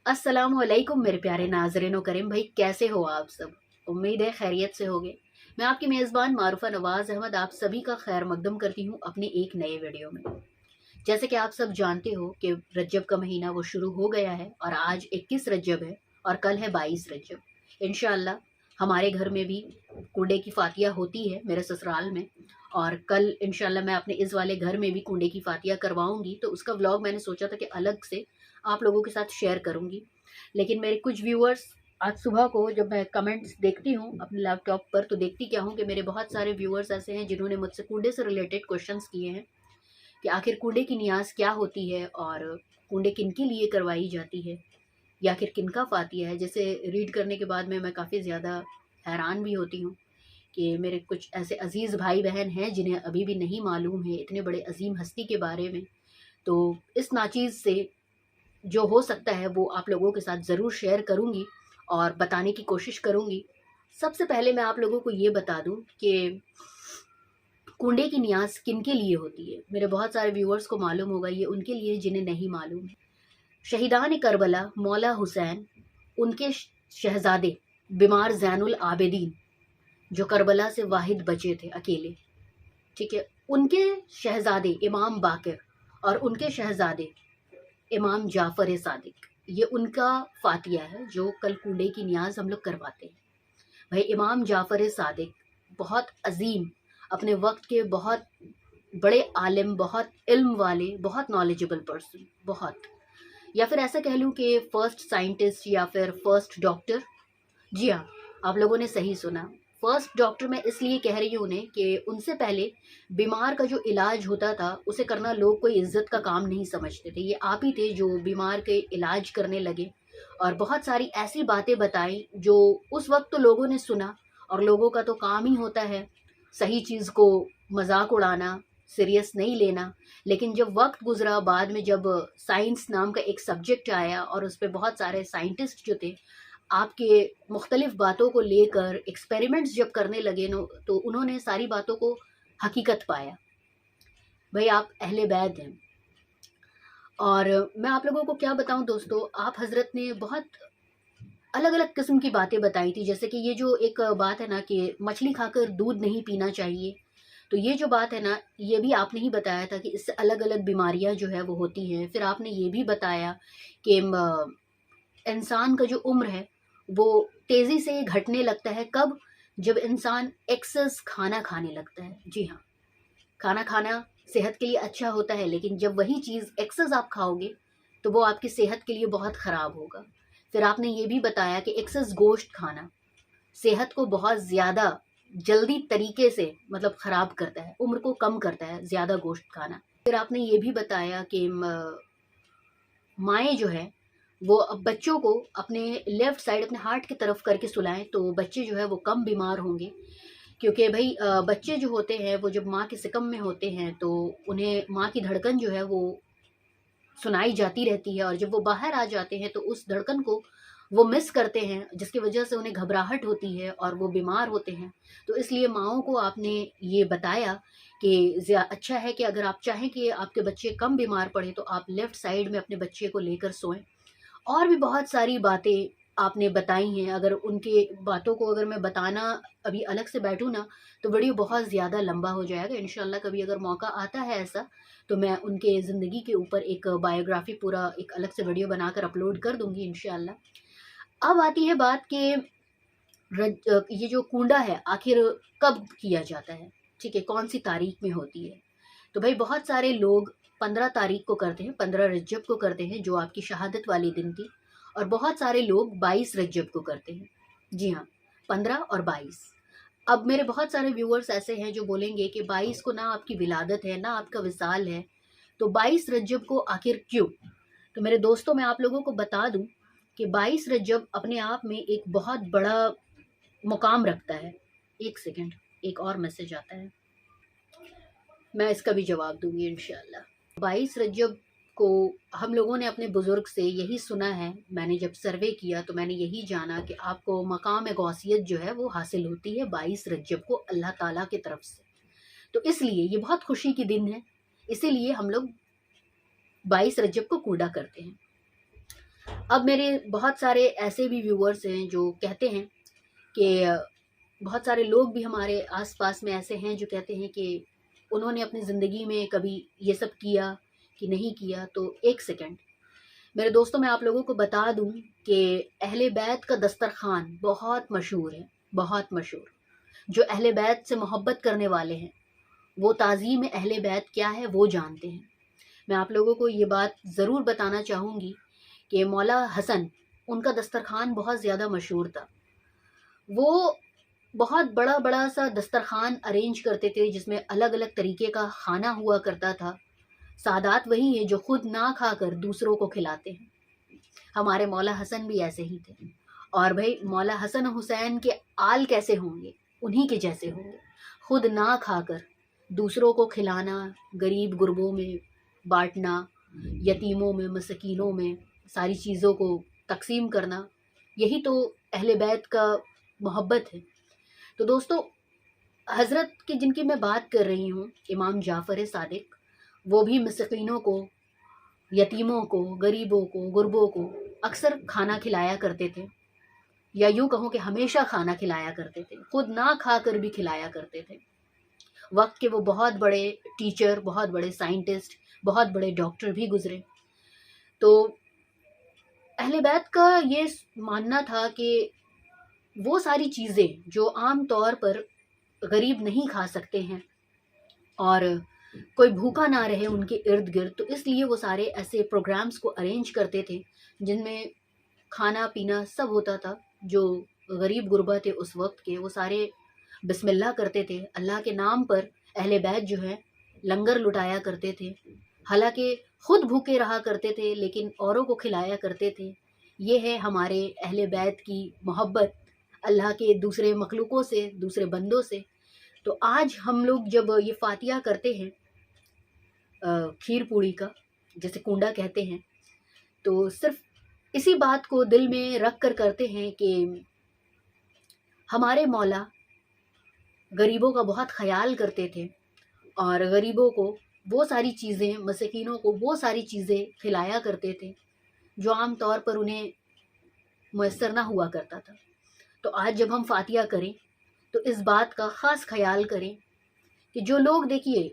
अस्सलामुअलैकुम मेरे प्यारे नाज़रीन करीम भाई, कैसे हो आप सब। उम्मीद है खैरियत से होगे। मैं आपकी मेज़बान मारूफ़ा नवाज़ अहमद आप सभी का खैर मकदम करती हूँ अपने एक नए वीडियो में। जैसे कि आप सब जानते हो कि रज्जब का महीना वो शुरू हो गया है और आज 21 रज्जब है और कल है 22 रज्जब। इंशाअल्लाह हमारे घर में भी कूड़े की फातिया होती है मेरे ससुराल में, और कल इंशाअल्लाह मैं अपने इस वाले घर में भी कूड़े की फातिया करवाऊंगी। तो उसका व्लॉग मैंने सोचा था कि अलग से आप लोगों के साथ शेयर करूंगी। लेकिन मेरे कुछ व्यूअर्स, आज सुबह को जब मैं कमेंट्स देखती हूँ अपने लैपटॉप पर, तो देखती क्या हूँ कि मेरे बहुत सारे व्यूअर्स ऐसे हैं जिन्होंने मुझसे कूड़े से रिलेटेड क्वेश्चंस किए हैं कि आखिर कूड़े की नियाज क्या होती है और कूड़े किन के लिए करवाई जाती है या आखिर किनका फातिया है। जैसे रीड करने के बाद में मैं काफ़ी ज़्यादा हैरान भी होती हूँ कि मेरे कुछ ऐसे अजीज़ भाई बहन हैं जिन्हें अभी भी नहीं मालूम है इतने बड़े अजीम हस्ती के बारे में। तो इस नाचीज़ से जो हो सकता है वो आप लोगों के साथ ज़रूर शेयर करूँगी और बताने की कोशिश करूँगी। सबसे पहले मैं आप लोगों को ये बता दूँ कि कूड़े की नियाज किन के लिए होती है। मेरे बहुत सारे व्यूअर्स को मालूम होगा, ये उनके लिए जिन्हें नहीं मालूम है। शहीदान करबला मौला हुसैन, उनके शहजादे बीमार ज़ैनुल आबिदीन जो करबला से वाहिद बचे थे अकेले, ठीक है, उनके शहजादे इमाम बाकर और उनके शहजादे इमाम जाफ़र सादिक, ये उनका फातिया है जो कल कूड़े की नियाज हम लोग करवाते हैं। भाई इमाम जाफ़र सादिक बहुत अजीम, अपने वक्त के बहुत बड़े आलिम, बहुत इल्म वाले, बहुत नॉलेजेबल पर्सन, बहुत, या फिर ऐसा कह लूँ कि फर्स्ट साइंटिस्ट या फिर फर्स्ट डॉक्टर। जी हाँ, आप लोगों ने सही सुना। फर्स्ट डॉक्टर मैं इसलिए कह रही हूँ उन्हें कि उनसे पहले बीमार का जो इलाज होता था उसे करना लोग कोई इज्जत का काम नहीं समझते थे। ये आप ही थे जो बीमार के इलाज करने लगे और बहुत सारी ऐसी बातें बताई जो उस वक्त तो लोगों ने सुना, और लोगों का तो काम ही होता है सही चीज़ को मजाक उड़ाना, सीरियस नहीं लेना। लेकिन जब वक्त गुजरा, बाद में जब साइंस नाम का एक सब्जेक्ट आया और उस पर बहुत सारे साइंटिस्ट जो थे आपके मुख्तलिफ बातों को लेकर एक्सपेरिमेंट्स जब करने लगे नो, तो उन्होंने सारी बातों को हकीकत पाया। भाई आप अहले बैत हैं। और मैं आप लोगों को क्या बताऊं दोस्तों, आप हजरत ने बहुत अलग अलग किस्म की बातें बताई थी। जैसे कि ये जो एक बात है ना कि मछली खाकर दूध नहीं पीना चाहिए, तो ये जो बात है ना, ये भी आपने ही बताया था कि इससे अलग अलग बीमारियां जो है वो होती हैं। फिर आपने ये भी बताया कि इंसान का जो उम्र है वो तेज़ी से घटने लगता है। कब? जब इंसान एक्सेस खाना खाने लगता है। जी हाँ, खाना खाना सेहत के लिए अच्छा होता है, लेकिन जब वही चीज़ एक्सेस आप खाओगे तो वो आपकी सेहत के लिए बहुत ख़राब होगा। फिर आपने ये भी बताया कि एक्सेस गोश्त खाना सेहत को बहुत ज़्यादा जल्दी तरीके से मतलब ख़राब करता है, उम्र को कम करता है ज़्यादा गोश्त खाना। फिर आपने ये भी बताया कि माएँ जो हैं वो अब बच्चों को अपने लेफ्ट साइड अपने हार्ट की तरफ करके सुलाएं तो बच्चे जो है वो कम बीमार होंगे। क्योंकि भाई बच्चे जो होते हैं वो जब माँ के सिकम में होते हैं तो उन्हें माँ की धड़कन जो है वो सुनाई जाती रहती है, और जब वो बाहर आ जाते हैं तो उस धड़कन को वो मिस करते हैं, जिसकी वजह से उन्हें घबराहट होती है और वो बीमार होते हैं। तो इसलिए माँओं को आपने ये बताया कि अच्छा है कि अगर आप चाहें कि आपके बच्चे कम बीमार पड़े तो आप लेफ्ट साइड में अपने बच्चे को लेकर सोएं। और भी बहुत सारी बातें आपने बताई हैं। अगर उनके बातों को अगर मैं बताना अभी अलग से बैठूँ ना, तो वीडियो बहुत ज़्यादा लंबा हो जाएगा। इंशाल्लाह कभी अगर मौका आता है ऐसा, तो मैं उनके ज़िंदगी के ऊपर एक बायोग्राफ़ी पूरा एक अलग से वीडियो बनाकर अपलोड कर दूँगी इंशाल्लाह। अब आती है बात कि ये जो कूड़ा है आखिर कब किया जाता है, ठीक है, कौन-सी तारीख में होती है? तो भाई बहुत सारे लोग 15 तारीख को करते हैं, 15 रज्जब को करते हैं जो आपकी शहादत वाले दिन थी, और बहुत सारे लोग 22 रज्जब को करते हैं। जी हाँ, 15 और 22। अब मेरे बहुत सारे व्यूअर्स ऐसे हैं जो बोलेंगे कि 22 को ना आपकी विलादत है, ना आपका विसाल है, तो 22 रज्जब को आखिर क्यों? तो मेरे दोस्तों मैं आप लोगों को बता दूं कि 22 रज्जब अपने आप में एक बहुत बड़ा मुकाम रखता है। एक सेकंड, एक और मैसेज आता है, मैं इसका भी जवाब दूंगी इंशाल्लाह। 22 रज्जब को हम लोगों ने अपने बुज़ुर्ग से यही सुना है, मैंने जब सर्वे किया तो मैंने यही जाना कि आपको मकाम गौसियत जो है वो हासिल होती है 22 रज्जब को अल्लाह ताला की तरफ से। तो इसलिए ये बहुत खुशी की दिन है, इसीलिए हम लोग 22 रज्जब को कूड़ा करते हैं। अब मेरे बहुत सारे ऐसे भी व्यूअर्स हैं जो कहते हैं कि बहुत सारे लोग भी हमारे आसपास में ऐसे हैं जो कहते हैं कि उन्होंने अपनी ज़िंदगी में कभी ये सब किया कि नहीं किया। तो एक सेकंड मेरे दोस्तों, मैं आप लोगों को बता दूं कि अहले बैत का दस्तरखान बहुत मशहूर है, बहुत मशहूर। जो अहले बैत से मोहब्बत करने वाले हैं वो ताज़ीम अहले बैत क्या है वो जानते हैं। मैं आप लोगों को ये बात ज़रूर बताना चाहूँगी कि मौला हसन, उनका दस्तरखान बहुत ज़्यादा मशहूर था। वो बहुत बड़ा बड़ा सा दस्तरखान अरेंज करते थे जिसमें अलग अलग तरीके का खाना हुआ करता था। सादात वही है जो खुद ना खाकर दूसरों को खिलाते हैं। हमारे मौला हसन भी ऐसे ही थे। और भाई मौला हसन हुसैन के आल कैसे होंगे, उन्हीं के जैसे होंगे। खुद ना खाकर दूसरों को खिलाना, गरीब गुरबों में बांटना, यतीमों में, मसकीनों में सारी चीज़ों को तकसीम करना, यही तो अहले बैत का मोहब्बत है। तो दोस्तों, हज़रत की जिनकी मैं बात कर रही हूँ, इमाम जाफ़र सादिक, वो भी मसकीनों को, यतीमों को, गरीबों को, गुरबों को अक्सर खाना खिलाया करते थे, या यूँ कहूँ कि हमेशा खाना खिलाया करते थे, खुद ना खाकर भी खिलाया करते थे। वक्त के वो बहुत बड़े टीचर, बहुत बड़े साइंटिस्ट, बहुत बड़े डॉक्टर भी गुजरे। तो अहले बैत का ये मानना था कि वो सारी चीज़ें जो आम तौर पर गरीब नहीं खा सकते हैं और कोई भूखा ना रहे उनके इर्द गिर्द, तो इसलिए वो सारे ऐसे प्रोग्राम्स को अरेंज करते थे जिनमें खाना पीना सब होता था। जो गरीब गुरबा थे उस वक्त के, वो सारे बिस्मिल्लाह करते थे, अल्लाह के नाम पर अहले बैत जो है लंगर लुटाया करते थे। हालांकि खुद भूखे रहा करते थे लेकिन औरों को खिलाया करते थे। ये है हमारे अहले बैत की मोहब्बत अल्लाह के दूसरे मखलूकों से, दूसरे बंदों से। तो आज हम लोग जब ये फातिया करते हैं खीर पूड़ी का, जैसे कूंडा कहते हैं, तो सिर्फ इसी बात को दिल में रख कर करते हैं कि हमारे मौला गरीबों का बहुत ख्याल करते थे और गरीबों को वो सारी चीज़ें, मसकीनों को वो सारी चीज़ें खिलाया करते थे जो आम तौर पर उन्हें मुयस्सर ना हुआ करता था। तो आज जब हम फातिया करें तो इस बात का ख़ास ख्याल करें कि जो लोग, देखिए,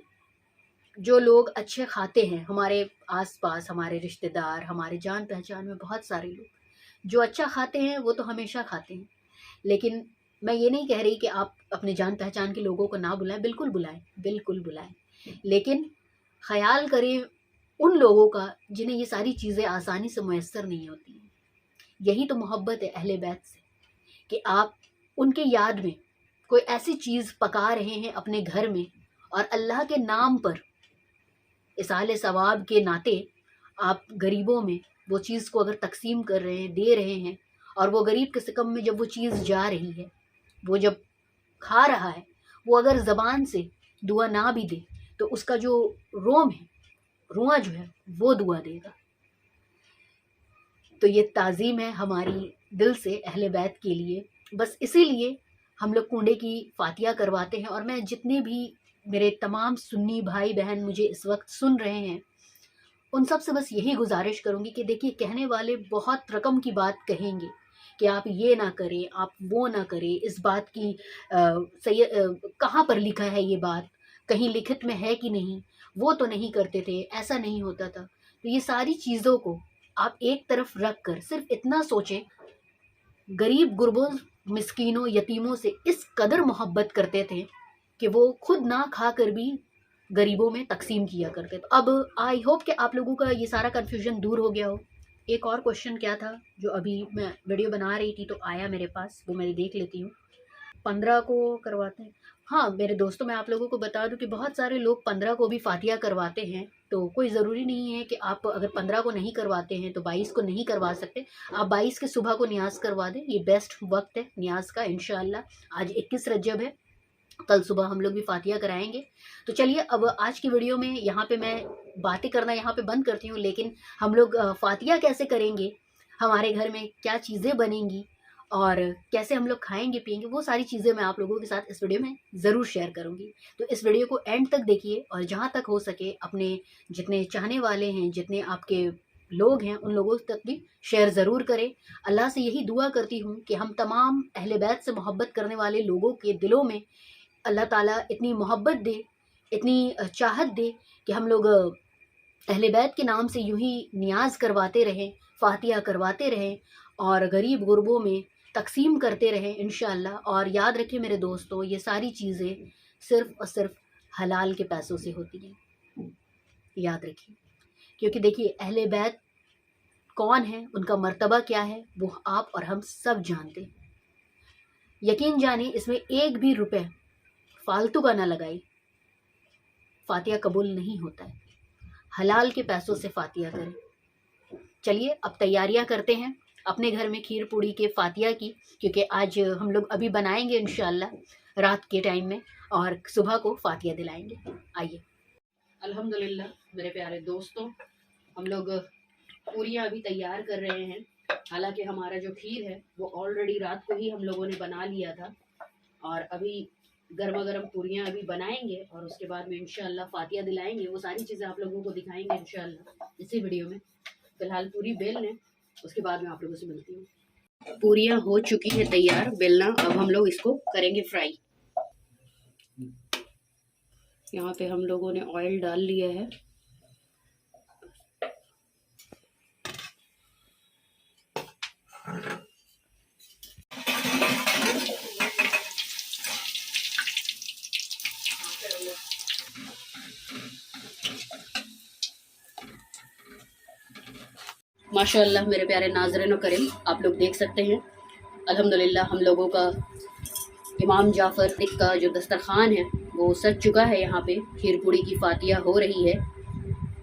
जो लोग अच्छे खाते हैं, हमारे आसपास हमारे रिश्तेदार, हमारे जान पहचान में बहुत सारे लोग जो अच्छा खाते हैं वो तो हमेशा खाते हैं। लेकिन मैं ये नहीं कह रही कि आप अपने जान पहचान के लोगों को ना बुलाएं, बिल्कुल बुलाएं, बिल्कुल बुलाएं, लेकिन ख्याल करें उन लोगों का जिन्हें ये सारी चीज़ें आसानी से मुयस्सर नहीं होती हैं। यही तो मोहब्बत है अहले बैत से कि आप उनके याद में कोई ऐसी चीज़ पका रहे हैं अपने घर में और अल्लाह के नाम पर इसाले सवाब के नाते आप गरीबों में वो चीज़ को अगर तकसीम कर रहे हैं, दे रहे हैं, और वो गरीब के सिकम में जब वो चीज़ जा रही है, वो जब खा रहा है, वो अगर ज़बान से दुआ ना भी दे तो उसका जो रोम है, रुआं जो है, वो दुआ देगा। तो ये ताज़ीम है हमारी दिल से अहले बैत के लिए। बस इसीलिए हम लोग कूंडे की फातिया करवाते हैं। और मैं जितने भी मेरे तमाम सुन्नी भाई बहन मुझे इस वक्त सुन रहे हैं, उन सब से बस यही गुजारिश करूँगी कि देखिए, कहने वाले बहुत रकम की बात कहेंगे कि आप ये ना करें, आप वो ना करें, इस बात की कहाँ पर लिखा है ये बात, कहीं लिखित में है कि नहीं, वो तो नहीं करते थे, ऐसा नहीं होता था। तो ये सारी चीज़ों को आप एक तरफ रख कर सिर्फ इतना सोचें, गरीब गुरबों, मिस्कीनों, यतीमों से इस कदर मोहब्बत करते थे कि वो खुद ना खाकर भी गरीबों में तकसीम किया करते। तो अब आई होप कि आप लोगों का ये सारा कन्फ्यूजन दूर हो गया हो। एक और क्वेश्चन क्या था जो अभी मैं वीडियो बना रही थी तो आया मेरे पास, वो मैं देख लेती हूँ। 15 को करवाते हैं? हाँ मेरे दोस्तों, मैं आप लोगों को बता दूं कि बहुत सारे लोग 15 को भी फातिया करवाते हैं। तो कोई ज़रूरी नहीं है कि आप अगर 15 को नहीं करवाते हैं तो 22 को नहीं करवा सकते। आप 22 के सुबह को न्याज करवा दें, ये बेस्ट वक्त है न्याज का इंशाअल्लाह। आज 21 रजब है, कल सुबह हम लोग भी फातिया कराएंगे। तो चलिए, अब आज की वीडियो में यहाँ पे मैं बातें करना यहाँ पे बंद करती हूँ, लेकिन हम लोग फातिया कैसे करेंगे, हमारे घर में क्या चीज़ें बनेंगी और कैसे हम लोग खाएंगे पिएंगे, वो सारी चीज़ें मैं आप लोगों के साथ इस वीडियो में ज़रूर शेयर करूँगी। तो इस वीडियो को एंड तक देखिए और जहाँ तक हो सके अपने जितने चाहने वाले हैं, जितने आपके लोग हैं उन लोगों तक भी शेयर ज़रूर करें। अल्लाह से यही दुआ करती हूँ कि हम तमाम अहले बैत से मोहब्बत करने वाले लोगों के दिलों में अल्लाह ताला इतनी मोहब्बत दे, इतनी चाहत दे कि हम लोग अहले बैत के नाम से यूं ही नियाज करवाते रहें, फातिहा करवाते रहें और गरीब गुरबों में तकसीम करते रहें इंशाअल्लाह। और याद रखें मेरे दोस्तों, ये सारी चीज़ें सिर्फ़ और सिर्फ हलाल के पैसों से होती हैं, याद रखिए। क्योंकि देखिए अहले बैत कौन है, उनका मर्तबा क्या है, वो आप और हम सब जानते हैं। यकीन जानिए इसमें एक भी रुपए फालतू का ना लगाई, फातिहा कबूल नहीं होता है। हलाल के पैसों से फातिहा करें। चलिए अब तैयारियां करते हैं अपने घर में खीर पूड़ी के फातिहा की, क्योंकि आज हम लोग अभी बनाएंगे इंशाअल्लाह रात के टाइम में और सुबह को फातिहा दिलाएंगे। आइए। अल्हम्दुलिल्लाह मेरे प्यारे दोस्तों, हम लोग पूरियाँ अभी तैयार कर रहे हैं। हालांकि हमारा जो खीर है वो ऑलरेडी रात को ही हम लोगों ने बना लिया था और अभी गर्मा गर्म पूरियाँ अभी बनाएंगे और उसके बाद में इंशाअल्लाह फातिहा दिलाएंगे। वो सारी चीज़ें आप लोगों को दिखाएंगे इंशाअल्लाह इसी वीडियो में। फिलहाल पूरी बेल लें, उसके बाद में आप लोगों से मिलती हूँ। पूरियाँ हो चुकी है तैयार बेलना, अब हम लोग इसको करेंगे फ्राई। यहाँ पे हम लोगों ने ऑयल डाल लिया है। माशाअल्लाह मेरे प्यारे नाज़रीन व करीम, आप लोग देख सकते हैं अल्हम्दुलिल्लाह हम लोगों का इमाम जाफ़र सिद्दीक़ का जो दस्तरखान है वो सज चुका है। यहाँ पे खीर पूड़ी की फातिहा हो रही है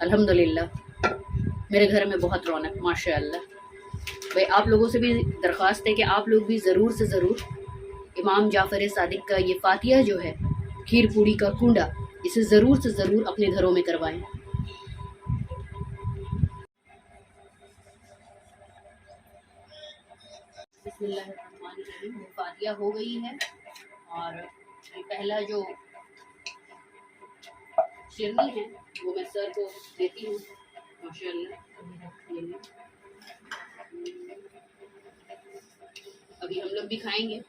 अल्हम्दुलिल्लाह। मेरे घर में बहुत रौनक माशाअल्लाह। भाई आप लोगों से भी दरख्वास्त है कि आप लोग भी ज़रूर से ज़रूर इमाम जाफ़र सादिक का ये फातिहा जो है खीर पूड़ी का कूंडा, इसे ज़रूर से ज़रूर अपने घरों में करवाएं। बिस्मिल्लाहिर्रहमानिर्रहीम। फातिहा हो गई है और पहला जो शिरनी है वो मैं सर को देती हूँ माशाअल्लाह। अभी हम लोग भी खाएंगे।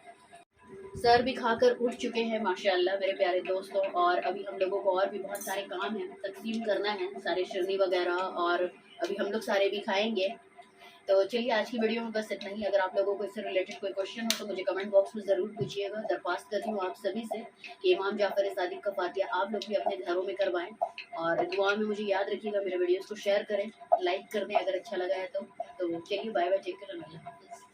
सर भी खाकर उठ चुके हैं माशाअल्लाह मेरे प्यारे दोस्तों, और अभी हम लोगों को और भी बहुत सारे काम हैं, तकसीम करना है सारे शिरनी वगैरह, और अभी हम लोग सारे भी खाएंगे। तो चलिए आज की वीडियो में बस इतना ही। अगर आप लोगों को इससे रिलेटेड कोई क्वेश्चन हो तो मुझे कमेंट बॉक्स में ज़रूर पूछिएगा। दरख्वास्त करती हूँ आप सभी से कि इमाम जाफ़र सादिक का फातिहा आप लोग भी अपने घरों में करवाएं और दुआ में मुझे याद रखिएगा। मेरे वीडियोज़ को शेयर करें, लाइक कर दें अगर अच्छा लगा है तो चलिए बाय बाय, टेक केयर, अल्लाह हाफ़िज़।